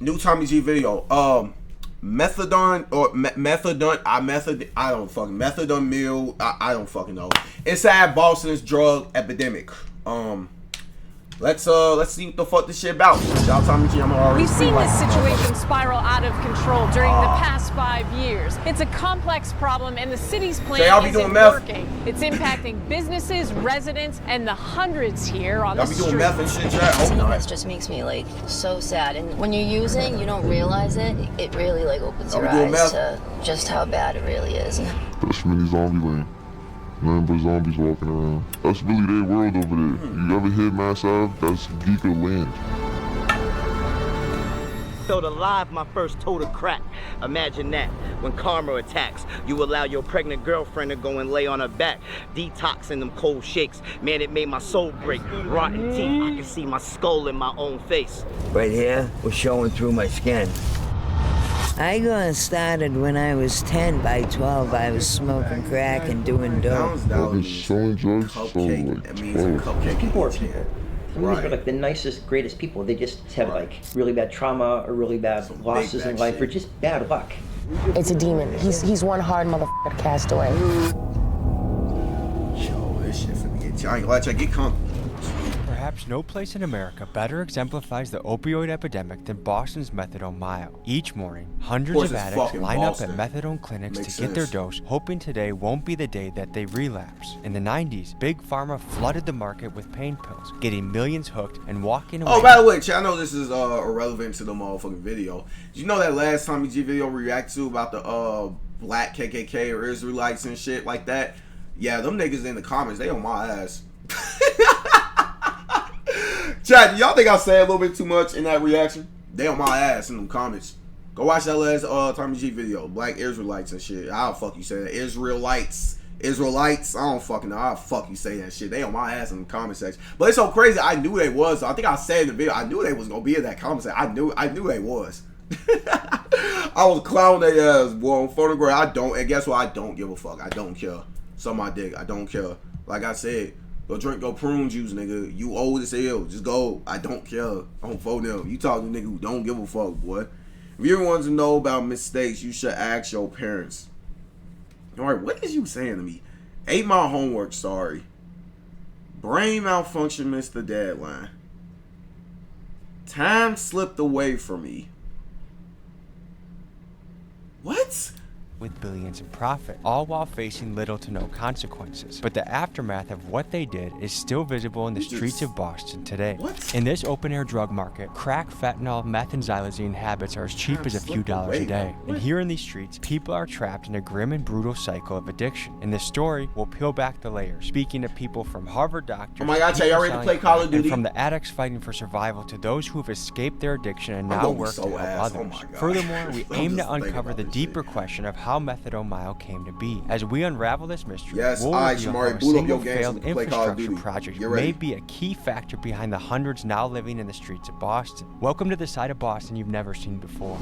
New Tommy G video. Methadone or methadone. I don't fucking methadone meal. I don't fucking know. Inside Boston's drug epidemic. Let's see what the fuck this shit about. Shout out Tommy G. We've seen this situation spiral out of control during the past 5 years. It's a complex problem, and the city's plan isn't working. It's impacting businesses, residents, and the hundreds here on the street. Y'all be doing meth and shit, Jack? Seeing this just makes me like so sad. And when you're using, you don't realize it. It really like opens your eyes to just how bad it really is. That's mini zombie land. Nothing but zombies walking around. That's really their world over there. You ever hit Mass Ave? That's geeker land. Felt alive my first total crack. Imagine that. When karma attacks, you allow your pregnant girlfriend to go and lay on her back. Detoxing them cold shakes. Man, it made my soul break. Rotten teeth, I can see my skull in my own face. Right here was showing through my skin. I got started when I was 10. By 12, I was smoking crack and doing dope. I was selling drugs so like 12. People are people. Some of these are like the nicest, greatest people. They just have like really bad trauma or really bad losses in life or just bad luck. It's a demon. He's one hard motherfucker to cast away. Yo, this shit finna get I ain't gonna let y'all get comfortable. Perhaps no place in America better exemplifies the opioid epidemic than Boston's methadone mile. Each morning, hundreds of addicts line up at methadone clinics to get their dose, hoping today won't be the day that they relapse. In the 90s, Big Pharma flooded the market with pain pills, getting millions hooked and walking away. Oh, by the way, I know this is irrelevant to the motherfucking video. Did you know that last Tommy G video we reacted to about the black KKK or Israelites and shit like that? Yeah, them niggas in the comments, they on my ass. Chat, y'all think I said a little bit too much in that reaction? They on my ass in them comments. Go watch that last Tommy G video, black Israelites and shit. I'll fuck you say that. Israelites, I don't fucking know. I'll fuck you say that shit. They on my ass in the comment section. But it's so crazy. I knew they was. I think I said in the video, I knew they was gonna be in that comment section. I knew they was. I was clowning their ass, boy, on photograph. I don't, and guess what? I don't give a fuck. I don't care. Suck my dick. I don't care. Like I said. Go drink your prune juice, nigga. You old as hell. Just go. I don't care. I don't vote them. You talk to a nigga who don't give a fuck, boy. If you ever want to know about mistakes, you should ask your parents. Alright, what is you saying to me? Ate my homework, sorry. Brain malfunction missed the deadline. Time slipped away from me. What? With billions in profit, all while facing little to no consequences. But the aftermath of what they did is still visible in the streets of Boston today. What? In this open-air drug market, crack, fentanyl, meth, and xylazine habits are as cheap as a few dollars a day. And here in these streets, people are trapped in a grim and brutal cycle of addiction. In this story, we'll peel back the layers, speaking to people from Harvard doctors, oh my God, y'all ready to play Call of Duty? and from the addicts fighting for survival to those who have escaped their addiction and now work to help others. Furthermore, we aim to uncover the deeper question of how methadone mile came to be. As we unravel this mystery, we'll reveal how a single failed infrastructure project may be a key factor behind the hundreds now living in the streets of Boston. Welcome to the side of Boston you've never seen before.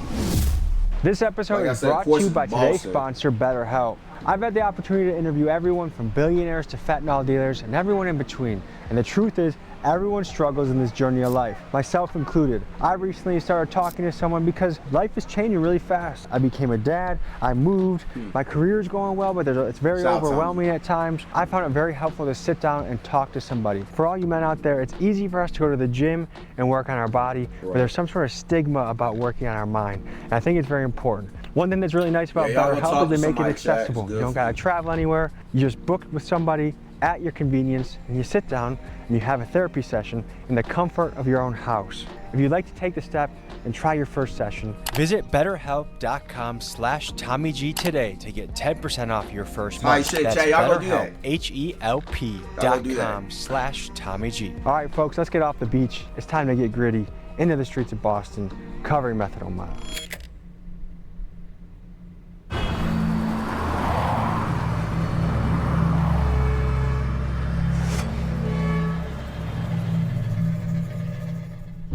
This episode is brought to you by today's sponsor, BetterHelp. I've had the opportunity to interview everyone from billionaires to fentanyl dealers and everyone in between. And the truth is, everyone struggles in this journey of life, myself included. I recently started talking to someone because life is changing really fast. I became a dad, I moved, my career is going well, but it's very overwhelming at times. I found it very helpful to sit down and talk to somebody. For all you men out there, it's easy for us to go to the gym and work on our body, but there's some sort of stigma about working on our mind. And I think it's very important. One thing that's really nice about BetterHelp is they make it accessible. You don't gotta travel anywhere. You just book with somebody at your convenience, and you sit down and you have a therapy session in the comfort of your own house. If you'd like to take the step and try your first session, visit BetterHelp.com/TommyG today to get 10% off your first month. That's BetterHelp, HELP.com/TommyG. All right, folks, let's get off the beach. It's time to get gritty into the streets of Boston, covering methadone mile.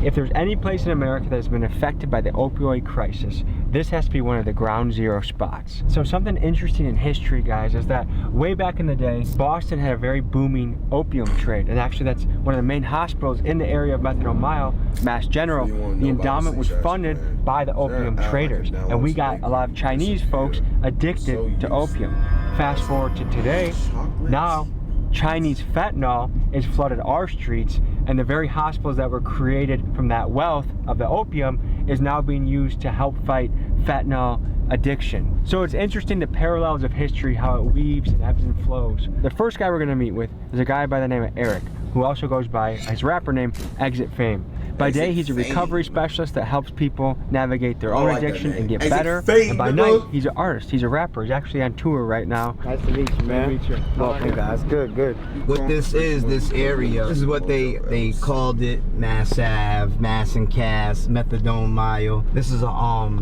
If If there's any place in America that's been affected by the opioid crisis, this has to be one of the ground zero spots. So something interesting in history, guys, is that way back in the day, Boston had a very booming opium trade. And actually that's one of the main hospitals in the area of Methadone Mile, Mass General. The endowment was funded by the opium traders. And we got a lot of Chinese folks addicted to opium. Fast forward to today, now Chinese fentanyl is flooded our streets, and the very hospitals that were created from that wealth of the opium is now being used to help fight fentanyl addiction. So it's interesting the parallels of history, how it weaves and ebbs and flows. The first guy we're gonna meet with is a guy by the name of Eric, who also goes by his rapper name, Exit Fame. By day, he's a recovery specialist that helps people navigate their own addiction and get better. And by night, he's an artist. He's a rapper. He's actually on tour right now. Nice to meet you, man. Nice to meet you. Welcome, guys. Good. What this is, this area, this is what they called it: Mass Ave, Mass and Cass, Methadone Mile. This is a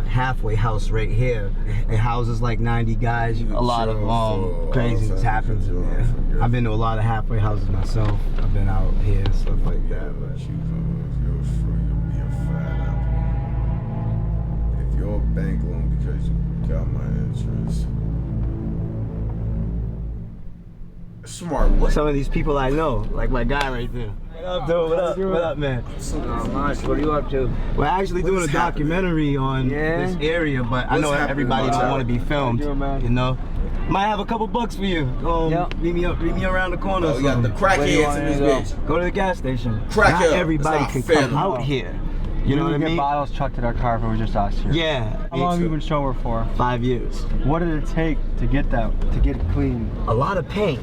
halfway house right here. It houses like 90 guys. A lot of craziness happens in there. I've been to a lot of halfway houses myself. I've been out here, stuff like that. Your bank loan because you got my insurance. Smart. What? Some of these people I know, like my guy right there. What up, dude? What up, man? Not much. What are you up to? We're actually doing a documentary on this area, but I know everybody don't want to be filmed. You know, might have a couple bucks for you. Meet me around the corner. Oh, yeah, the crackheads in this bitch. Go to the gas station. Not everybody can come out here. You know what I mean? We get bottles chucked at our car if it was just us here. Yeah. How long have you been sober for? 5 years. What did it take to get that, to get clean? A lot of pain.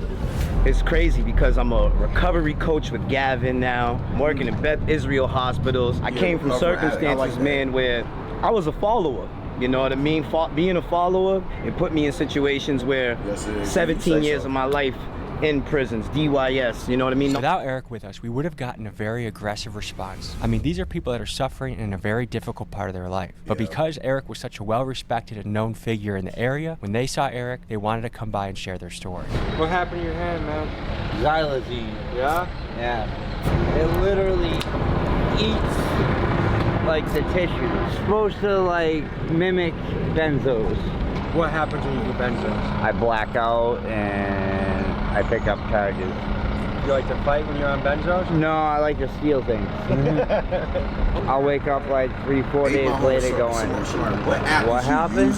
It's crazy because I'm a recovery coach with Gavin now. I'm working in Beth Israel hospitals. I came from circumstances, man, where I was a follower. You know what I mean? Being a follower, it put me in situations where 17 years of my life in prisons, DYS, you know what I mean? Without Eric with us, we would have gotten a very aggressive response. I mean, these are people that are suffering in a very difficult part of their life. But because Eric was such a well-respected and known figure in the area, when they saw Eric, they wanted to come by and share their story. What happened to your hand, man? Xylazine. Yeah? Yeah. It literally eats like the tissue. It's supposed to like mimic benzos. What happens when you do benzos? I black out and I pick up charges. You like to fight when you're on benzos? No, I like to steal things. I'll wake up like 3-4 days later going, what happened?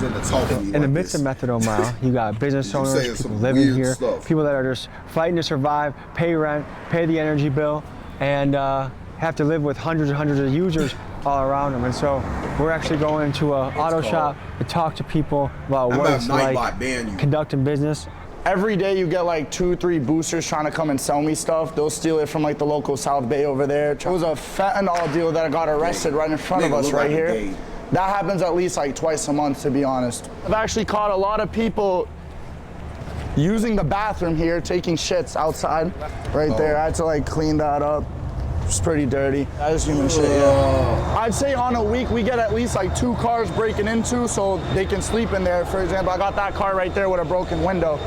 In the midst of Methadone Mile, you got business owners, people living here, people that are just fighting to survive, pay rent, pay the energy bill, and have to live with hundreds and hundreds of users all around them. And so we're actually going into an auto shop to talk to people about what it's like conducting business. Every day you get like 2-3 boosters trying to come and sell me stuff. They'll steal it from like the local South Bay over there. It was a fentanyl deal that got arrested right in front of us right here. That happens at least like twice a month, to be honest. I've actually caught a lot of people using the bathroom here, taking shits outside right there. I had to like clean that up. It's pretty dirty. That is human shit, yeah. I'd say on a week we get at least like 2 cars breaking into so they can sleep in there. For example, I got that car right there with a broken window.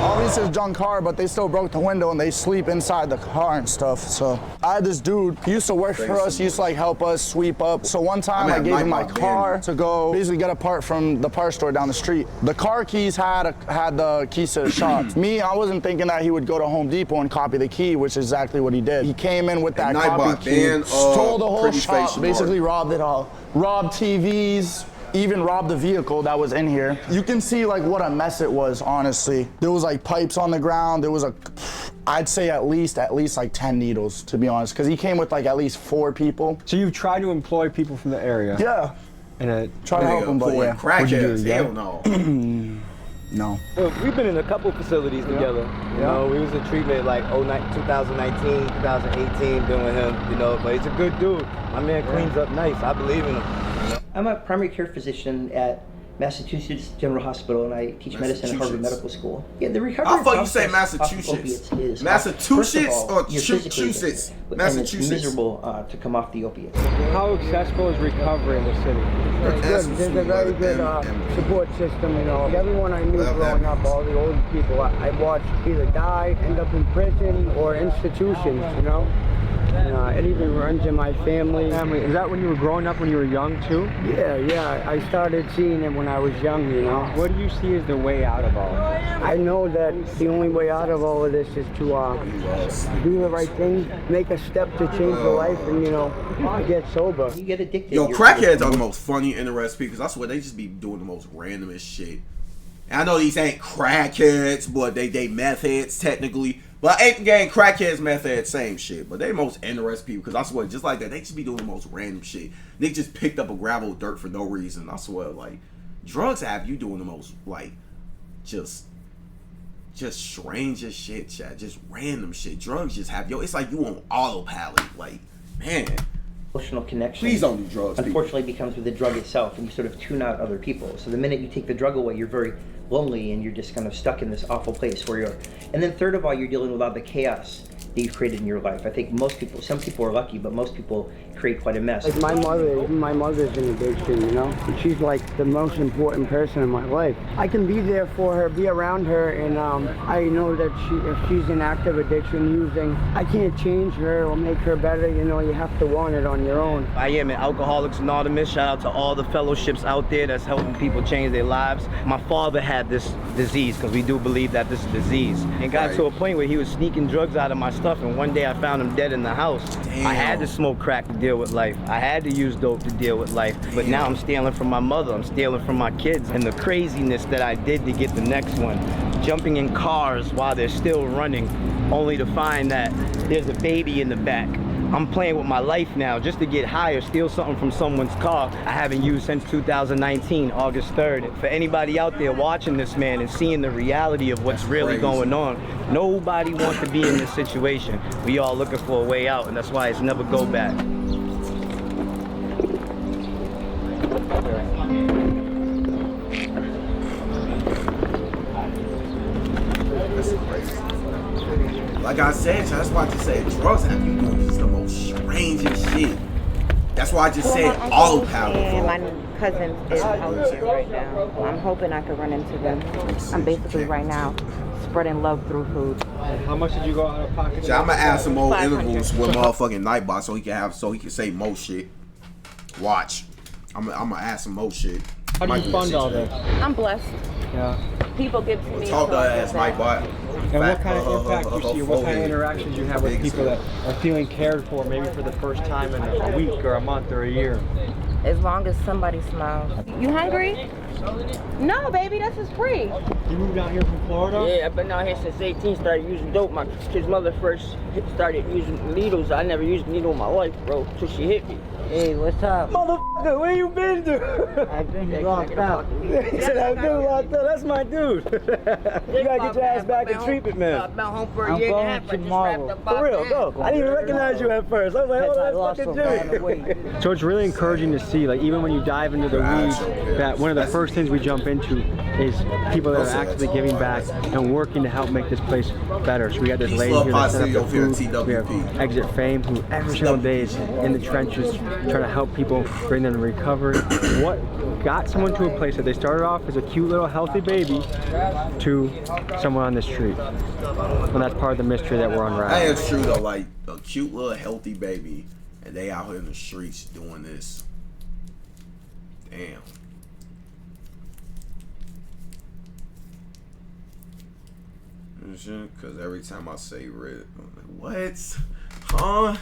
Obviously it's a junk car, but they still broke the window and they sleep inside the car and stuff. So I had this dude, he used to work for us, he used to like help us sweep up. So one time I gave him my car to go basically get a part from the parts store down the street. The car keys had the keys to the shop. Me, I wasn't thinking that he would go to Home Depot and copy the key, which is exactly what he did. He came in with that copy key, stole the whole shop, basically robbed it all. Robbed TVs, even robbed the vehicle that was in here. You can see like what a mess it was, honestly. There was like pipes on the ground. There was I'd say at least like 10 needles, to be honest, because he came with like at least 4 people. So you've tried to employ people from the area? Yeah. And try to help them, but yeah. What'd you do? Hell no. No. Well, we've been in a couple facilities together. You know, we was in treatment like 2019, 2018, been with him, you know, but he's a good dude. My man cleans up nice. I believe in him. I'm a primary care physician at Massachusetts General Hospital, and I teach medicine at Harvard Medical School. Yeah, the recovery I thought you say Massachusetts. Is Massachusetts or Massachusetts? Massachusetts. It's miserable to come off the opiates. How accessible is recovery in the city? It's good. There's a very good support system, you know. Everyone I knew growing up, all the old people, I watched either die, end up in prison, or institutions, you know. It even runs in my family. Is that when you were growing up, when you were young too? Yeah. I started seeing it when I was young, you know. What do you see as the way out of all of this? I know that the only way out of all of this is to do the right thing, make a step to change your life, and, you know, get sober. You get addicted. Yo, crackheads are the most funny, interesting people, because I swear they just be doing the most randomest shit. And I know these ain't crackheads, but they meth heads technically. But ain't gang crackheads, meth heads, same shit. But they most interesting people, because I swear, just like that, they just be doing the most random shit. They just picked up a gravel of dirt for no reason. I swear, like, drugs have you doing the most, like, just strangest shit, chat. Just random shit. Drugs just have, yo, it's like you on autopilot. Like, man. Emotional connection. Please don't do drugs. Unfortunately, becomes with the drug itself, and you sort of tune out other people. So the minute you take the drug away, you're very lonely, and you're just kind of stuck in this awful place where you're. And then third of all, you're dealing with all the chaos that you've created in your life. I think most people, some people are lucky, but most people create quite a mess. Like my mother's in addiction, you know? And she's like the most important person in my life. I can be there for her, be around her, and I know that if she's in active addiction using, I can't change her or make her better, you know, you have to want it on your own. I am an Alcoholics Anonymous. Shout out to all the fellowships out there that's helping people change their lives. My father had this disease, because we do believe that this is a disease, and got to a point where he was sneaking drugs out of my stuff, and one day I found him dead in the house. Damn. I had to smoke crack to deal with life. I had to use dope to deal with life. But now I'm stealing from my mother, I'm stealing from my kids, and the craziness that I did to get the next one. Jumping in cars while they're still running, only to find that there's a baby in the back. I'm playing with my life now just to get high or steal something from someone's car I haven't used since 2019, August 3rd. For anybody out there watching this, man, and seeing the reality of what's really going on, nobody wants to be in this situation. We all looking for a way out, and that's why it's never go back. Like I said, that's why I just said drugs have you doing just the most strangest shit. That's why I just said autopilot. And my cousin is out here right now. I'm hoping I could run into them. I'm basically right now spreading love through food. How much did you go out of pocket? So I'm gonna add some more intervals with motherfucking Nightbot so he can say more shit. Watch. I'm gonna add some more shit. How do you fund all this? I'm blessed. Yeah. People give to me. Talk to ass Nightbot. And what kind of impact you see, what kind of interactions you have with people that are feeling cared for, maybe for the first time in a week or a month or a year? As long as somebody smiles. You hungry? No, baby, this is free. You moved down here from Florida? Yeah, I've been down here since 18, started using dope. My kid's mother first started using needles. I never used a needle in my life, bro, till she hit me. Hey, what's up? Motherfucker, where you been to? I've been locked up. He said, I've been locked up. That's my dude. You gotta get your ass back in treatment, man. I've been home for a year and a half. Tomorrow. For real, go. I didn't even recognize you at first. I was like, oh, that's fucking Jimmy. So it's really encouraging to see, like, even when you dive into the weeds, that one of the first things we jump into is people that are actively giving back and working to help make this place better. So we got this lady here that set up the food. We have Exit Fame, who every single day is in the trenches trying to help people, bring them to recovery. What got someone to a place that they started off as a cute little healthy baby to someone on the street? And that's part of the mystery that we're unraveling. That is true though, like a cute little healthy baby, and they out here in the streets doing this. Damn. Because every time I say red, I'm like, what? Huh?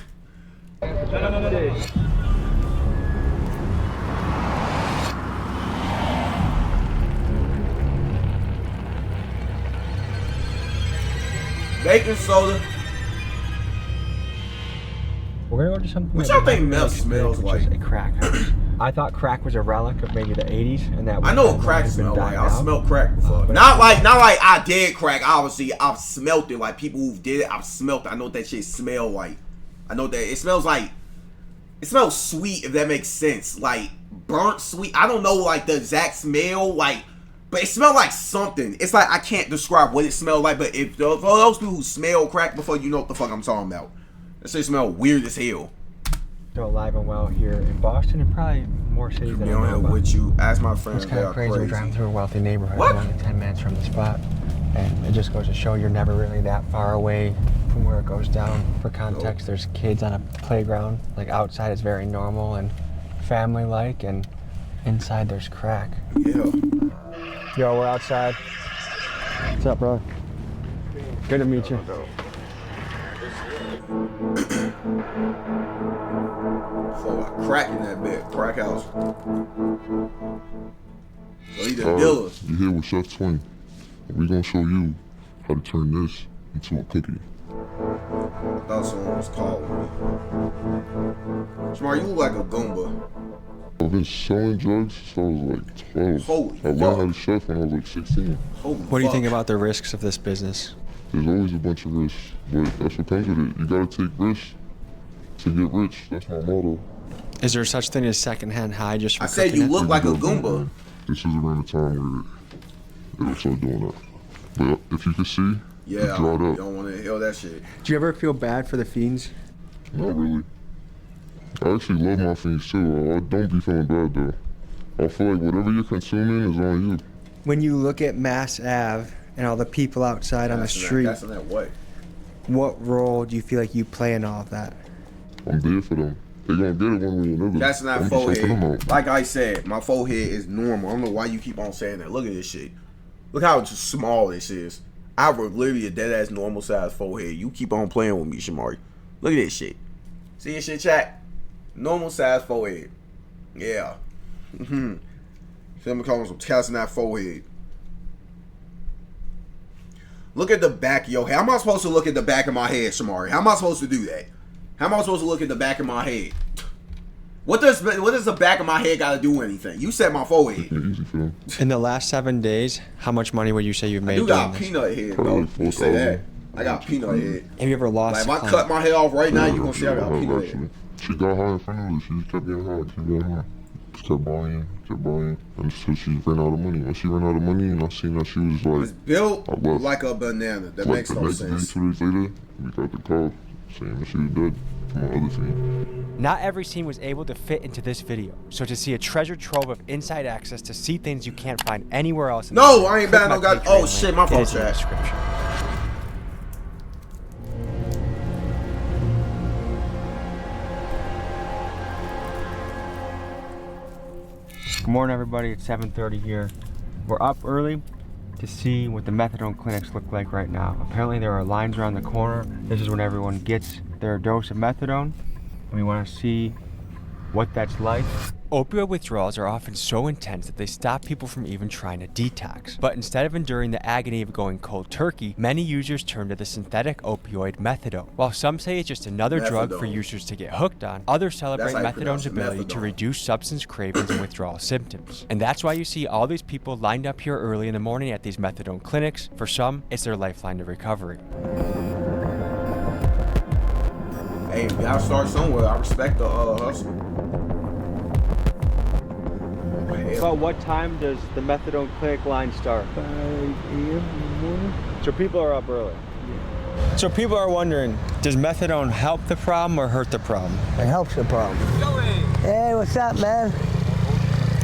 Baking soda. We're gonna go to something. What y'all think meth smells like? A crack house. I thought crack was a relic of maybe the 80s, and that. I know what crack smelled like. I smelled crack before. Not like I did crack. Obviously, I've smelt it. Like people who did it, I've smelt it. I know what that shit smell like. I know that it smells like. It smells sweet, if that makes sense. Like burnt sweet. I don't know like the exact smell, like, but it smelled like something. It's like I can't describe what it smelled like. But if for those people who smell crack before, you know what the fuck I'm talking about. That shit smell weird as hell. Still alive and well here in Boston and probably more cities than I know. With you, ask my friends. It's kind of crazy. We're driving through a wealthy neighborhood. What? We're only 10 minutes from the spot, and it just goes to show you're never really that far away from where it goes down. For context, there's kids on a playground. Like outside it's very normal and family-like, and inside there's crack. Yeah. Yo, we're outside. What's up, bro? Good to meet you. So a crack in that bed, crack house. So he the dealer. You here with Chef Twin. We're gonna show you how to turn this into a cookie. I thought someone was calling me. Shamar, you look like a Goomba. I've been selling drugs since I was like 12. Holy I learned how to chef when I was like 16. What do you think about the risks of this business? There's always a bunch of risks, but that's what comes with it. You gotta take risks to get rich. That's my motto. Is there such thing as secondhand high just for I said you it? look like a Goomba. This is around the time where it'll start doing that. But if you can see, yeah, it dried you up. don't want to inhale that shit. Do you ever feel bad for the fiends? Not really. I actually love my fiends too. I don't be feeling bad though. I feel like whatever you're consuming is on you. When you look at Mass Ave and all the people outside on the street, That's in that way. what role do you feel like you play in all of that? I'm there for them. They gonna get it one way or another. That's not I'm just helping them forehead. out. Like I said, my forehead is normal. I don't know why you keep on saying that. Look at this shit. Look how small this is. I have literally a dead ass normal size forehead. You keep on playing with me, Shamari. Look at this shit. See this shit, chat? Normal size forehead. Yeah. Feel me calling some cats in that forehead. Look at the back of your head. How am I supposed to look at the back of my head, Shamari? How am I supposed to do that? How am I supposed to look at the back of my head? What does the back of my head got to do with anything? You said my forehead. In the last 7 days, how much money would you say you've made You doing got this? peanut head, bro. You say that. I got peanut head. Have you ever lost Like, if I cut my head off right now, you gonna see I got peanut head. She got high in front of her. She just kept getting high. She got high. She kept buying, until she ran out of money. When she ran out of money, and I seen that she was like, It's built like a banana. That makes no sense. 2 days later, we got the call saying that she was dead from my other fiend. Not every scene was able to fit into this video, so to see a treasure trove of inside access to see things you can't find anywhere else. No, I ain't bad. No god. Oh shit, my fault, chat. Good morning, everybody. It's 7:30 here. We're up early to see what the methadone clinics look like right now. Apparently there are lines around the corner. This is when everyone gets their dose of methadone. And we want to see what that's like. Opioid withdrawals are often so intense that they stop people from even trying to detox. But instead of enduring the agony of going cold turkey, many users turn to the synthetic opioid methadone. While some say it's just another drug for users to get hooked on, others celebrate methadone's ability to reduce substance cravings and withdrawal symptoms. And that's why you see all these people lined up here early in the morning at these methadone clinics. For some, it's their lifeline to recovery. Hey, we gotta start somewhere. I respect the hustle. About what time does the methadone clinic line start? 5 a.m. in the morning. So people are up early. Yeah. So people are wondering, does methadone help the problem or hurt the problem? It helps the problem. Hey, what's up, man?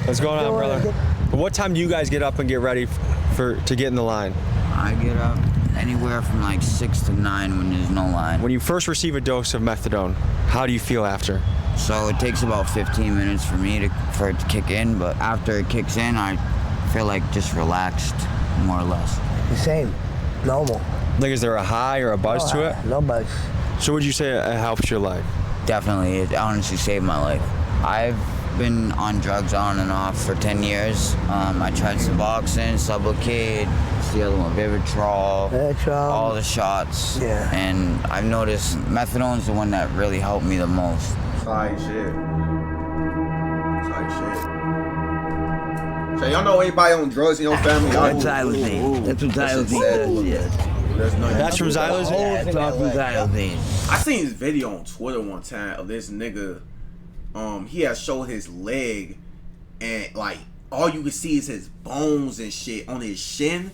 What's going on, brother? What time do you guys get up and get ready to get in the line? I get up anywhere from like 6 to 9 when there's no line. When you first receive a dose of methadone, how do you feel after? So it takes about 15 minutes for it to kick in, but after it kicks in, I feel like just relaxed, more or less. The same, normal. Like, is there a high or a buzz to it? No buzz. So would you say it helps your life? Definitely, it honestly saved my life. I've been on drugs on and off for 10 years. I tried Suboxone, Sublocade, what's the other one, Vivitrol, all the shots. Yeah. And I've noticed methadone's the one that really helped me the most. Tight shit. So y'all know anybody on drugs in your family? That's xylazine. That's what xylazine is. That's from xylazine? That's from xylazine. I seen this video on Twitter one time of this nigga. He had showed his leg, and like all you could see is his bones and shit on his shin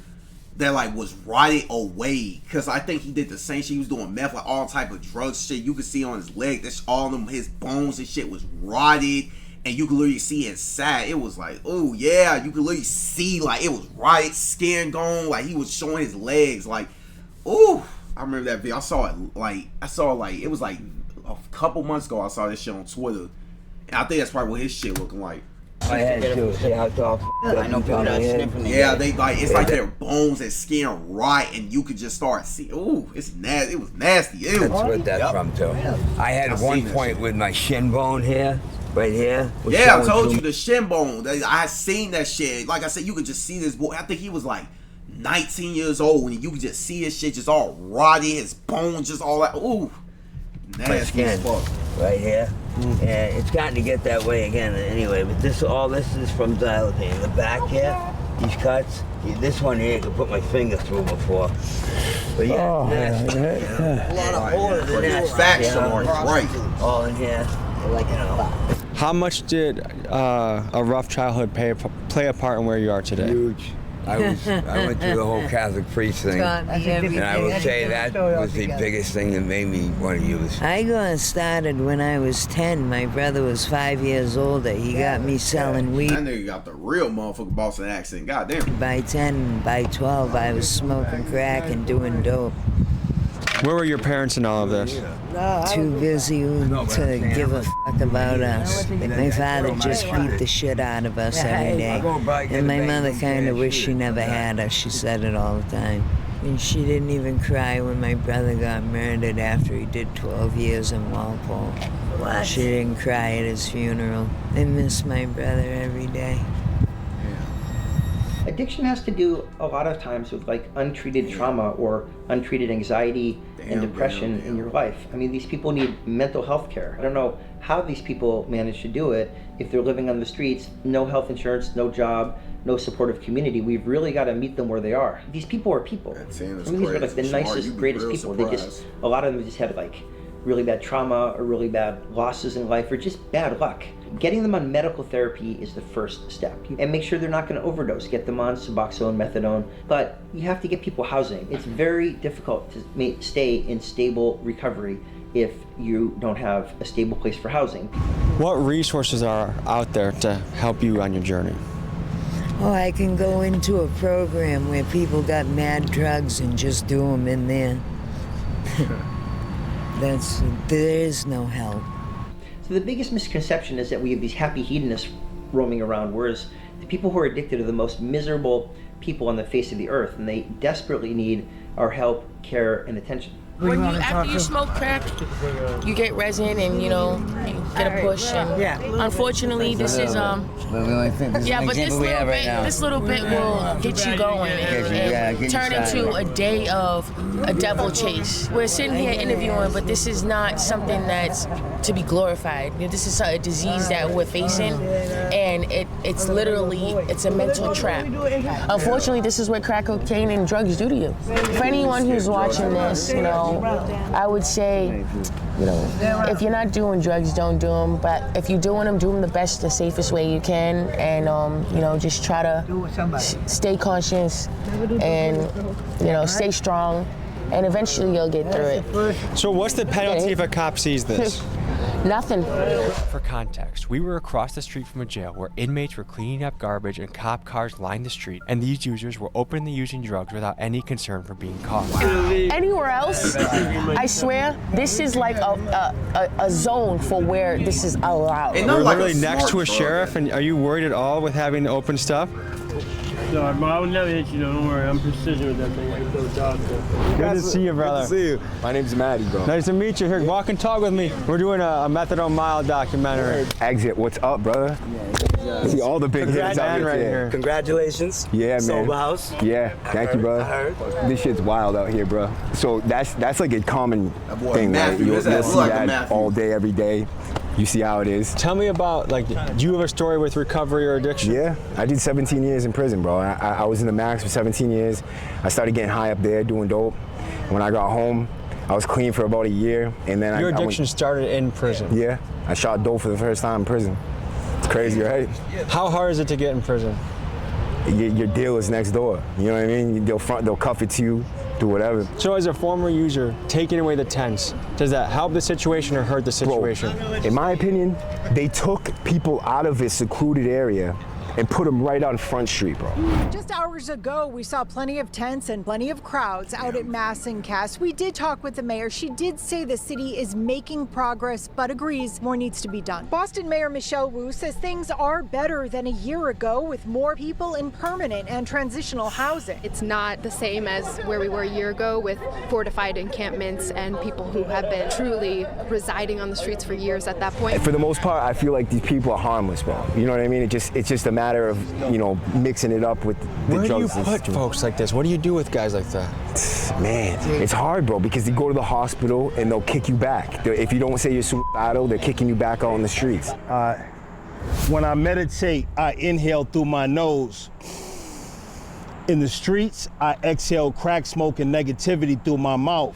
that like was rotted away. Cause I think he did the same shit. He was doing meth, like all type of drugs shit. You could see on his leg, that's all of them, his bones and shit was rotted, and you could literally see inside. It was like, oh yeah, you could literally see like it was rotted, skin gone. Like he was showing his legs, like, ooh. I remember that video. I saw it like it was like a couple months ago. I saw this shit on Twitter, and I think that's probably what his shit looking like. I had to see how tough. I know people that sniffing. Yeah, they like it's like their bones and skin rot, and you could just start seeing. Ooh, it's nasty. It was nasty. Ew. That's what that's from too. I had one point with my shin bone here, right here. Yeah, I told you the shin bone. I seen that shit. Like I said, you could just see this boy. I think he was like 19 years old, and you could just see his shit just all rotty, his bones just all that. Ooh, nasty as fuck. Right here. Yeah, it's gotten to get that way again anyway, but all this is from xylazine. The back here, these cuts, this one here I could put my finger through before. But yeah, a lot of holes in that. Facts are right. All in here, like, you know. How much did a rough childhood play a part in where you are today? Huge. I went through the whole Catholic priest thing, and I will say that was the biggest thing that made me want to use. I got started when I was 10. My brother was 5 years older. He got me selling weed. That nigga got the real motherfucking Boston accent. Goddamn. By 10, by 12, I was smoking crack and doing dope. Where were your parents in all of this? Too busy to give a fuck about us. My father just beat the shit out of us every day. And my mother kind of wished she never had us. She said it all the time. And she didn't even cry when my brother got murdered after he did 12 years in Walpole. What? She didn't cry at his funeral. I miss my brother every day. Addiction has to do a lot of times with like untreated trauma or untreated anxiety and depression in your life. I mean, these people need mental health care. I don't know how these people manage to do it if they're living on the streets, no health insurance, no job, no supportive community. We've really got to meet them where they are. These people are people. These are like the nicest, greatest people. They just, a lot of them just had like really bad trauma or really bad losses in life or just bad luck. Getting them on medical therapy is the first step. And make sure they're not going to overdose. Get them on Suboxone, methadone. But you have to get people housing. It's very difficult to stay in stable recovery if you don't have a stable place for housing. What resources are out there to help you on your journey? Oh, I can go into a program where people got mad drugs and just do them in there. There is no help. So the biggest misconception is that we have these happy hedonists roaming around, whereas the people who are addicted are the most miserable people on the face of the earth, and they desperately need our help, care, and attention. After you smoke crack, you get resin and, you know, you get a push. And unfortunately, this is but this little bit will get you going and turn into a day of a devil chase. We're sitting here interviewing, but this is not something that's to be glorified. This is a disease that we're facing, and it's literally a mental trap. Unfortunately, this is what crack cocaine and drugs do to you. For anyone who's watching this, you know, I would say, you know, if you're not doing drugs, don't do them. But if you're doing them, do them the safest way you can, and you know, just try to stay conscious and, you know, stay strong, and eventually you'll get through it. So what's the penalty if a cop sees this? Nothing. For context, we were across the street from a jail where inmates were cleaning up garbage and cop cars lined the street, and these users were openly using drugs without any concern for being caught. Anywhere else, I swear, this is like a zone for where this is allowed. And we're literally next to a sheriff, and are you worried at all with having open stuff? No, I would never hit you, don't worry. I'm precision with that thing. Good to see you, brother. Good to see you. My name's Matty, bro. Nice to meet you. Here, walk and talk with me. We're doing a methadone mild documentary. Exit, what's up, brother? See all the big hitters out right here. Congratulations. Yeah, man. Sober house. Yeah, thank you, bro. I heard. This shit's wild out here, bro. So that's like a common thing, man. You'll see that all day, every day. You see how it is. Tell me about, like, do you have a story with recovery or addiction? Yeah, I did 17 years in prison, bro. I was in the max for 17 years. I started getting high up there doing dope. When I got home, I was clean for about a year, and then Your addiction started in prison? Yeah, I shot dope for the first time in prison. It's crazy, right? How hard is it to get in prison? Your deal is next door. You know what I mean? They'll cuff it to you, do whatever. So as a former user, taking away the tents, does that help the situation or hurt the situation? Bro, in my opinion, they took people out of a secluded area and put them right on Front Street, bro. Just hours ago, we saw plenty of tents and plenty of crowds out at Mass and Cass. We did talk with the mayor. She did say the city is making progress, but agrees more needs to be done. Boston Mayor Michelle Wu says things are better than a year ago with more people in permanent and transitional housing. It's not the same as where we were a year ago with fortified encampments and people who have been truly residing on the streets for years at that point. For the most part, I feel like these people are harmless, bro. You know what I mean? It's just a matter of, you know, mixing it up with the Where drugs. do you put folks like this? What do you do with guys like that? Man, it's hard, bro, because they go to the hospital and they'll kick you back. If you don't say you're suicidal, they're kicking you back out on the streets. When I meditate, I inhale through my nose. In the streets, I exhale crack smoke and negativity through my mouth.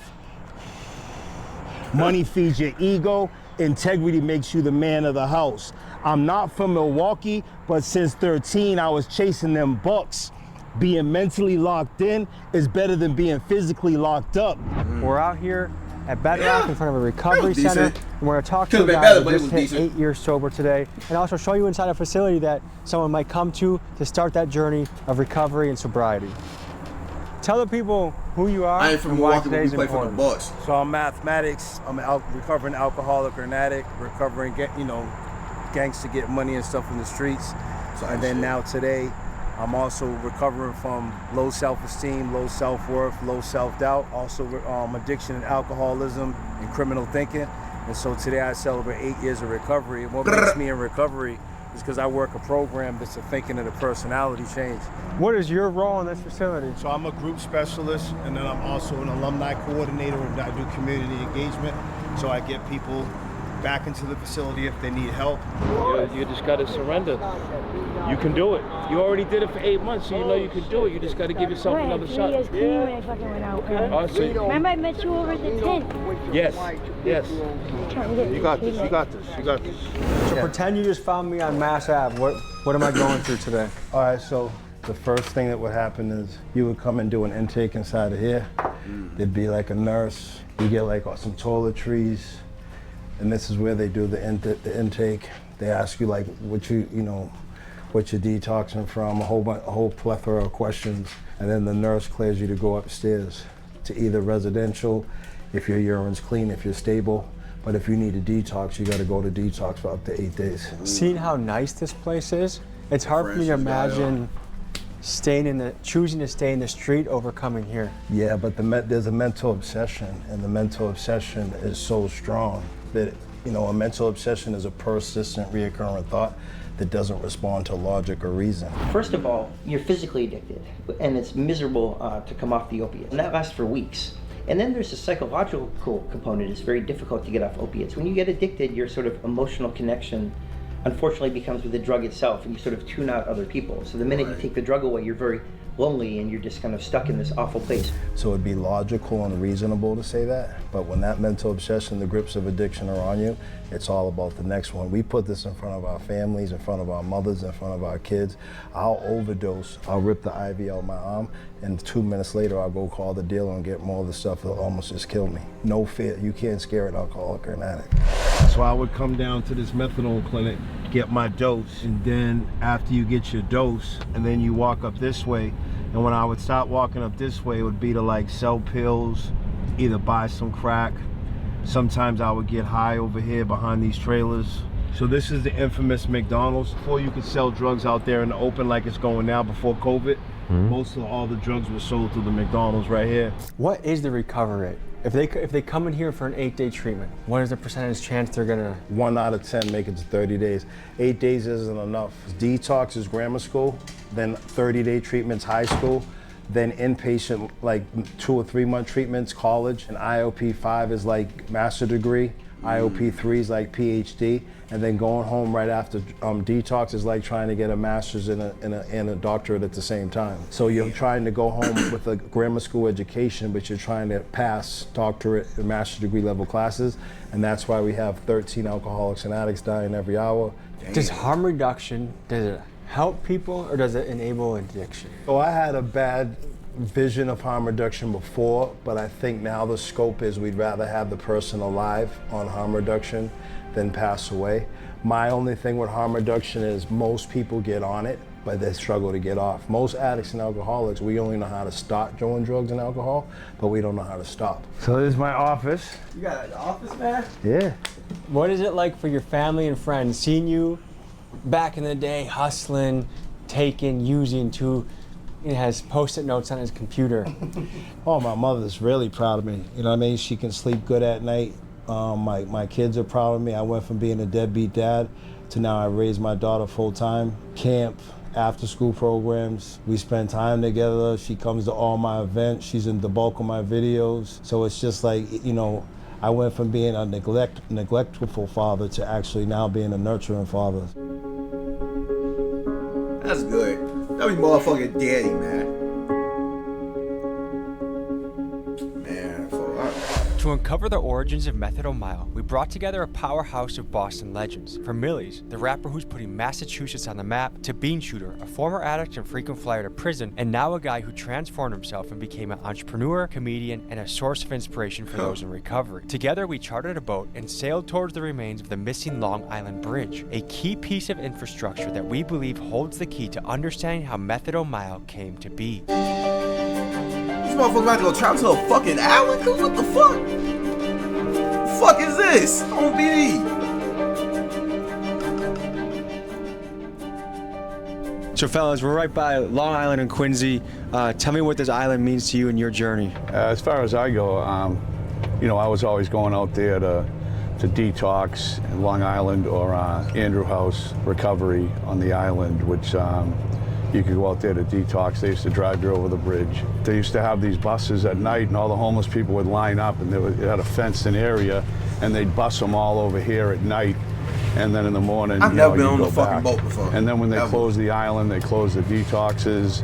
Money feeds your ego. Integrity makes you the man of the house. I'm not from Milwaukee, but since 13, I was chasing them bucks. Being mentally locked in is better than being physically locked up. We're out here at Bedrock in front of a recovery center, and we're going to talk to Could've a been guy better, who but it just was hit decent. 8 years sober today, and also show you inside a facility that someone might come to start that journey of recovery and sobriety. Tell the people who you are. I ain't from and why Milwaukee, but we today's play for the important. Bucks. So I'm mathematics. I'm a recovering alcoholic or an addict, recovering, gangster get money and stuff in the streets. And then now today, I'm also recovering from low self-esteem, low self-worth, low self-doubt, also addiction and alcoholism and criminal thinking. And so today I celebrate 8 years of recovery. And what makes me in recovery is because I work a program that's a thinking and a personality change. What is your role in this facility? So I'm a group specialist, and then I'm also an alumni coordinator, and I do community engagement. So I get people back into the facility if they need help. You just gotta surrender. You can do it. You already did it for 8 months, so you know you can do it. You just gotta give yourself another shot. When I fucking went out. Remember I met you over at the tent? Yes, yes. You got this, you got this, you got this. So pretend you just found me on Mass Ave. What am I going through today? All right, so the first thing that would happen is you would come and do an intake inside of here. There'd be like a nurse. You get like some toiletries. And this is where they do the intake. They ask you like what you're detoxing from, a whole plethora of questions. And then the nurse clears you to go upstairs to either residential, if your urine's clean, if you're stable. But if you need a detox, you gotta go to detox for up to 8 days. Seeing how nice this place is, it's hard for me to imagine choosing to stay in the street over coming here. Yeah, but there's a mental obsession, and the mental obsession is so strong that, a mental obsession is a persistent, reoccurring thought that doesn't respond to logic or reason. First of all, you're physically addicted, and it's miserable to come off the opiates. And that lasts for weeks. And then there's a psychological component. It's very difficult to get off opiates. When you get addicted, your sort of emotional connection unfortunately becomes with the drug itself, and you sort of tune out other people. So the minute you take the drug away, you're very lonely and you're just kind of stuck in this awful place. So it'd be logical and reasonable to say that, but when that mental obsession, the grips of addiction are on you, it's all about the next one. We put this in front of our families, in front of our mothers, in front of our kids. I'll overdose, I'll rip the IV out my arm, and 2 minutes later I'll go call the dealer and get more of the stuff that'll almost just kill me. No fear, you can't scare an alcoholic or an addict. So I would come down to this methadone clinic, get my dose, and then after you get your dose, and then you walk up this way, and when I would stop walking up this way, it would be to like sell pills, either buy some crack. Sometimes I would get high over here behind these trailers. So this is the infamous McDonald's. Before you could sell drugs out there in the open like it's going now before COVID, most of all the drugs were sold through the McDonald's right here. What is the recovery rate? If they come in here for an 8-day treatment, what is the percentage chance they're gonna? 1 out of 10 make it to 30 days. 8 days isn't enough. Detox is grammar school, then 30-day treatments high school, then inpatient like 2 or 3 month treatments college, and IOP 5 is like master degree, IOP 3 is like PhD, and then going home right after detox is like trying to get a master's and a doctorate at the same time. So you're trying to go home with a grammar school education, but you're trying to pass doctorate and master's degree level classes, and that's why we have 13 alcoholics and addicts dying every hour. Does harm reduction, does it help people or does it enable addiction? So I had a bad vision of harm reduction before, but I think now the scope is we'd rather have the person alive on harm reduction than pass away. My only thing with harm reduction is most people get on it, but they struggle to get off. Most addicts and alcoholics, we only know how to start doing drugs and alcohol, but we don't know how to stop. So this is my office. You got an office, man? Yeah. What is it like for your family and friends seeing you back in the day hustling, taking, using to, he has post-it notes on his computer. Oh, my mother's really proud of me. You know what I mean? She can sleep good at night. My kids are proud of me. I went from being a deadbeat dad to now I raise my daughter full-time. Camp, after-school programs. We spend time together. She comes to all my events. She's in the bulk of my videos. So it's just like, you know, I went from being a neglectful father to actually now being a nurturing father. That's good. That be motherfucking daddy, man. To uncover the origins of Methadone Mile, we brought together a powerhouse of Boston legends. From Millie's, the rapper who's putting Massachusetts on the map, to Bean Shooter, a former addict and frequent flyer to prison, and now a guy who transformed himself and became an entrepreneur, comedian, and a source of inspiration for those in recovery. Together, we chartered a boat and sailed towards the remains of the missing Long Island Bridge, a key piece of infrastructure that we believe holds the key to understanding how Methadone Mile came to be. This motherfucker about to go travel to a fucking island? What the fuck? The fuck is this? On BD. So fellas, we're right by Long Island and Quincy. Tell me what this island means to you in your journey. As far as I go, you know, I was always going out there to detox in Long Island or Andrew House recovery on the island, which you could go out there to detox. They used to drive you over the bridge. They used to have these buses at night, and all the homeless people would line up, and it had a fenced-in area, and they'd bus them all over here at night. And then in the morning, I've never been on a fucking boat before. And then when they closed the island, they closed the detoxes,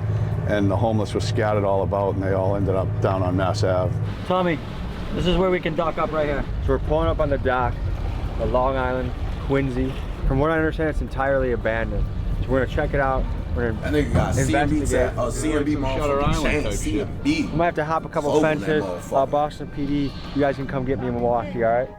and the homeless were scattered all about, and they all ended up down on Mass Ave. Tommy, this is where we can dock up right here. So we're pulling up on the dock, the Long Island, Quincy. From what I understand, it's entirely abandoned. So we're gonna check it out. We're gonna investigate. CMB motherfucking CMB. We might have to hop a couple fences. Boston PD, you guys can come get me in Milwaukee, all right?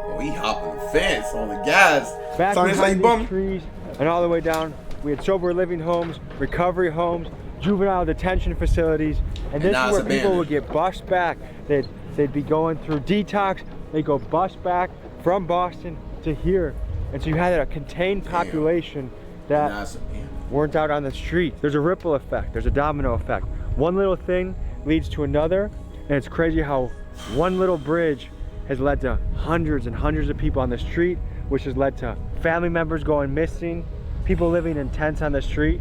Oh, he hopping the fence on the gas. Back behind these trees and all the way down, we had sober living homes, recovery homes, juvenile detention facilities, and this is where people would get bused back. They'd be going through detox. They go bus back from Boston to here. And so you had a contained population that weren't out on the street. There's a ripple effect, there's a domino effect. One little thing leads to another, and it's crazy how one little bridge has led to hundreds and hundreds of people on the street, which has led to family members going missing, people living in tents on the street,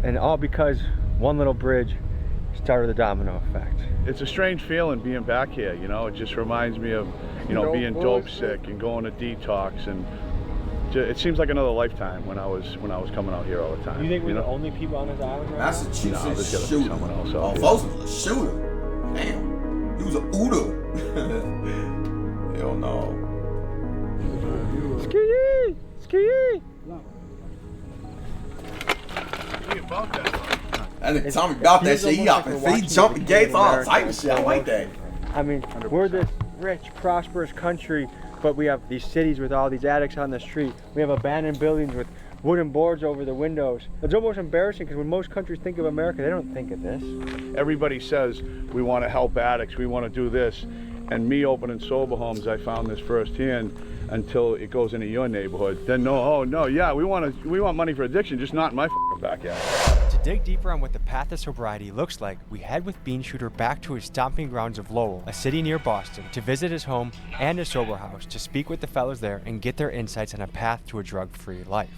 and all because one little bridge started the domino effect. It's a strange feeling being back here, you know. It just reminds me of, you know, being dope sick and going to detox, and it seems like another lifetime when I was coming out here all the time. You think we're the only people on this island right now? Massachusetts no, there's gotta be someone else out here. Folks was a shooter. Damn. He was a Uda. Hell no. Ski! Ski! I think Tommy about that shit. He hopping feet, jumping gates, all type of shit. I like that. I mean, 100%. We're this rich, prosperous country, but we have these cities with all these addicts on the street. We have abandoned buildings with wooden boards over the windows. It's almost embarrassing because when most countries think of America, they don't think of this. Everybody says we want to help addicts, we want to do this. And me opening sober homes, I found this firsthand until it goes into your neighborhood. Then we want money for addiction, just not in my backyard. To dig deeper on what the path of sobriety looks like, we head with Bean Shooter back to his stomping grounds of Lowell, a city near Boston, to visit his home and his sober house, to speak with the fellas there and get their insights on a path to a drug-free life.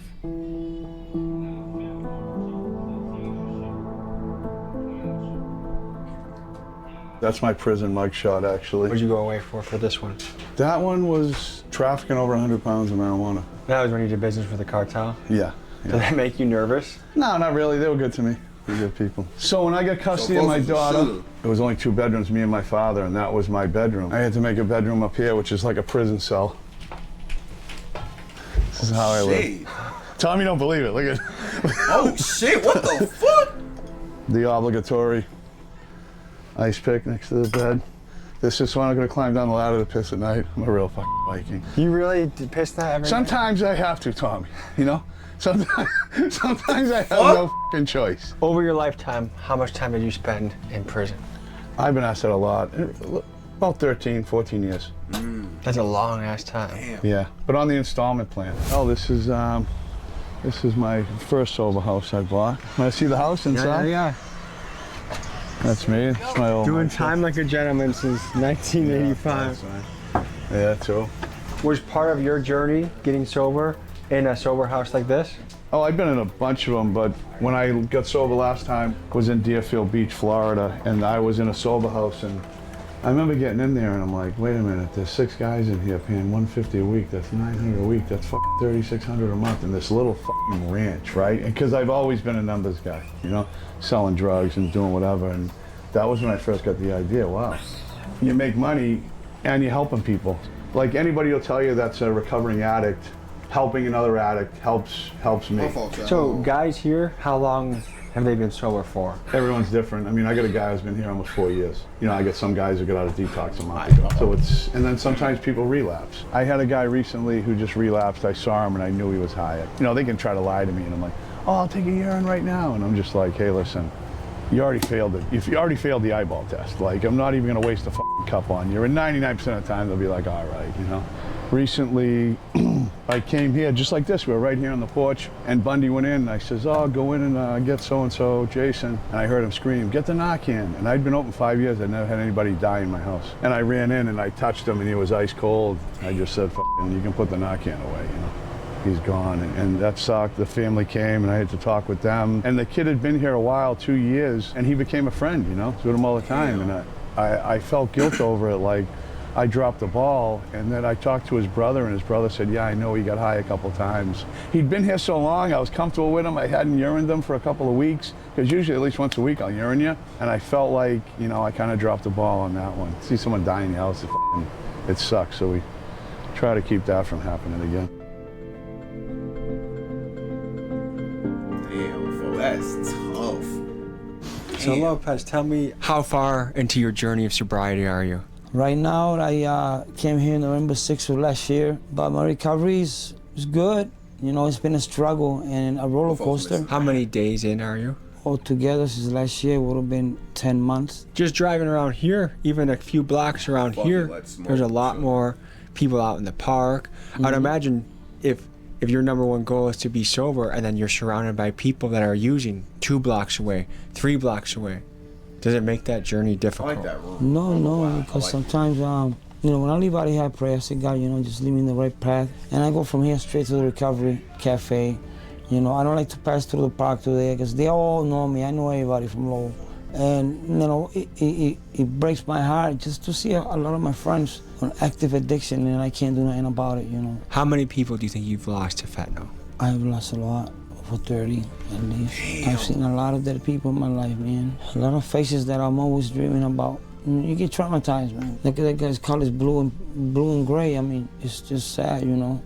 That's my prison mugshot, actually. What'd you go away for this one? That one was trafficking over 100 pounds of marijuana. That was when you did business with the cartel? Yeah. Did that make you nervous? No, not really. They were good to me. They were good people. So when I got custody of my daughter, it was only 2 bedrooms, me and my father, and that was my bedroom. I had to make a bedroom up here, which is like a prison cell. This is how I live. Tommy don't believe it. Look at Oh shit, what the fuck? The obligatory ice pick next to the bed. This is when I'm gonna climb down the ladder to piss at night. I'm a real fucking Viking. You really piss that every Sometimes night? I have to, Tommy, you know? Sometimes I have no fucking choice. Over your lifetime, how much time did you spend in prison? I've been asked that a lot. About 13, 14 years. That's a long ass time. Damn. Yeah, but on the installment plan. Oh, this is my first sober house I bought. Want to see the house inside? Yeah. That's me. It's my old Doing time like a gentleman since 1985. Yeah, true. Was part of your journey getting sober in a sober house like this? Oh, I've been in a bunch of them, but when I got sober last time, was in Deerfield Beach, Florida, and I was in a sober house, and I remember getting in there, and I'm like, wait a minute, there's 6 guys in here paying $150 a week. That's $900 a week. That's fucking $3,600 a month in this little fucking ranch, right? And because I've always been a numbers guy, you know, selling drugs and doing whatever, and that was when I first got the idea. Wow, you make money and you're helping people. Like anybody will tell you that's a recovering addict. Helping another addict helps me. So guys here, how long have they been sober for? Everyone's different. I mean, I got a guy who's been here almost 4 years. You know, I got some guys who got out of detox a month ago. So and then sometimes people relapse. I had a guy recently who just relapsed. I saw him and I knew he was high. You know, they can try to lie to me and I'm like, oh, I'll take a urine right now. And I'm just like, hey, listen, you already failed it. If you already failed the eyeball test, like I'm not even gonna waste a fucking cup on you. And 99% of the time they'll be like, all right, you know. Recently, I came here just like this. We were right here on the porch, and Bundy went in. And I says, "Oh, go in and get so and so, Jason." And I heard him scream, "Get the Narcan!" And I'd been open 5 years. I'd never had anybody die in my house. And I ran in and I touched him, and he was ice cold. I just said, "Fucking, you can put the Narcan away," you know. He's gone, and that sucked. The family came, and I had to talk with them. And the kid had been here a while, 2 years, and he became a friend. You know, I was with him all the time, and I felt guilt over it, like. I dropped the ball, and then I talked to his brother, and his brother said, yeah, I know he got high a couple times. He'd been here so long, I was comfortable with him. I hadn't urined him for a couple of weeks, because usually at least once a week I'll urine you, and I felt like, you know, I kind of dropped the ball on that one. See someone die in the house, it sucks, so we try to keep that from happening again. Damn, that's tough. So Lopez, tell me, how far into your journey of sobriety are you? Right now, I came here November 6th of last year, but my recovery is good. You know, it's been a struggle and a roller coaster. How many days in are you? Altogether, since last year, would have been 10 months. Just driving around here, even a few blocks around here, there's a lot more people out in the park. I'd imagine if your number one goal is to be sober and then you're surrounded by people that are using 2 blocks away, 3 blocks away, does it make that journey difficult? I like that room. No, because sometimes, you know, when I leave out of here, I pray, I say, God, you know, just lead me in the right path. And I go from here straight to the recovery cafe. You know, I don't like to pass through the park today because they all know me. I know everybody from Lowell. And, you know, it breaks my heart just to see a lot of my friends on active addiction and I can't do nothing about it, you know. How many people do you think you've lost to fentanyl? I've lost a lot. For 30 at least. Damn. I've seen a lot of dead people in my life, man. A lot of faces that I'm always dreaming about. You get traumatized, man. Look at that guy's colors, blue and gray. I mean, it's just sad, you know.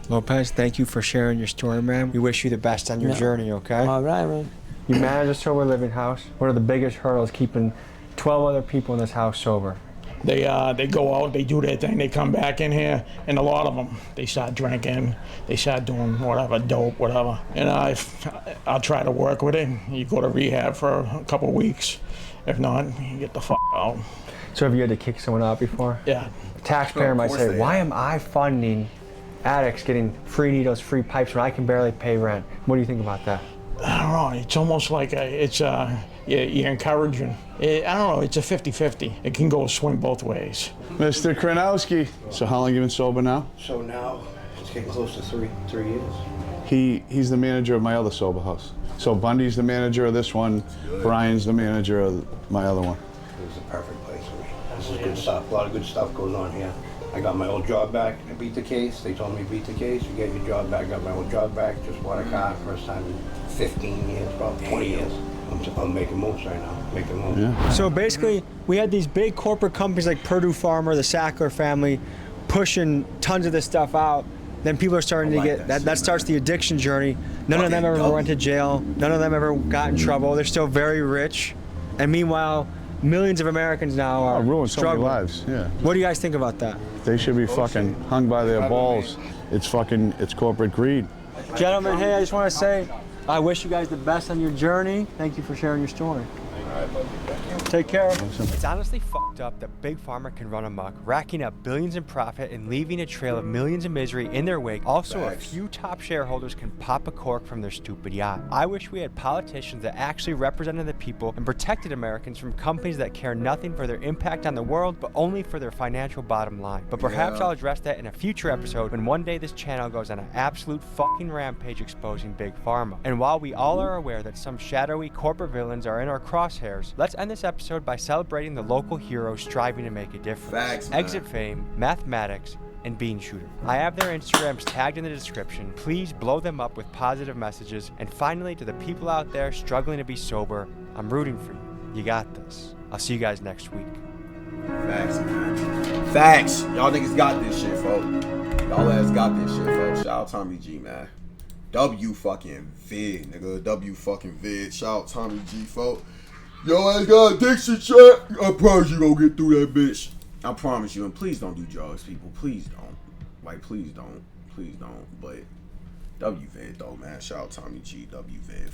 Lopez, thank you for sharing your story, man. We wish you the best on your journey, okay? All right, man. You manage a sober living house. What are the biggest hurdles keeping 12 other people in this house sober? They go out, they do their thing, they come back in here, and a lot of them, they start drinking, they start doing whatever, dope, whatever. And I'll try to work with it. You go to rehab for a couple of weeks. If not, you get the fuck out. So have you had to kick someone out before? Yeah. A taxpayer might say, why am I funding addicts getting free needles, free pipes when I can barely pay rent? What do you think about that? I don't know, it's almost like you're encouraging. I don't know, it's a 50-50. It can go swing both ways. Mr. Kranowski, so how long you been sober now? So now, it's getting close to three years. He's the manager of my other sober house. So Bundy's the manager of this one, Brian's the manager of my other one. It was the perfect place for me. This is good stuff, a lot of good stuff goes on here. I got my old job back, I beat the case. They told me beat the case, you get your job back. Got my old job back, just bought a car, first time in 15 years, probably 20 years. I'm making moves right now, making moves. Yeah. So basically, we had these big corporate companies like Purdue Pharma, the Sackler family, pushing tons of this stuff out. Then people are starting to get, that starts the addiction journey. None of them ever went to jail. None of them ever got in trouble. They're still very rich. And meanwhile, millions of Americans now are ruined so many struggling. lives, yeah. What do you guys think about that? They should be fucking hung by their balls. It's corporate greed. Gentlemen, hey, I just want to say, I wish you guys the best on your journey. Thank you for sharing your story. Take care. It's honestly fucked up that Big Pharma can run amok, racking up billions in profit and leaving a trail of millions of misery in their wake. Also, a few top shareholders can pop a cork from their stupid yacht. I wish we had politicians that actually represented the people and protected Americans from companies that care nothing for their impact on the world, but only for their financial bottom line. But perhaps I'll address that in a future episode when one day this channel goes on an absolute fucking rampage exposing Big Pharma. And while we all are aware that some shadowy corporate villains are in our crosshairs, let's end this episode by celebrating the local heroes striving to make a difference. Facts, Exit Fame, Mathematics, and Bean Shooter. I have their Instagrams tagged in the description. Please blow them up with positive messages. And finally, to the people out there struggling to be sober, I'm rooting for you. You got this. I'll see you guys next week. Facts, man. Facts. Y'all niggas got this shit, folks. Y'all ass got this shit, folks. Shout out Tommy G, man. W fucking vid, nigga. W fucking vid. Shout out Tommy G, folks. Yo, I got addiction, chat. I promise you gonna get through that bitch. I promise you. And please don't do drugs, people. Please don't. Like, please don't. Please don't. But W vid, though, man. Shout out Tommy G. W vid.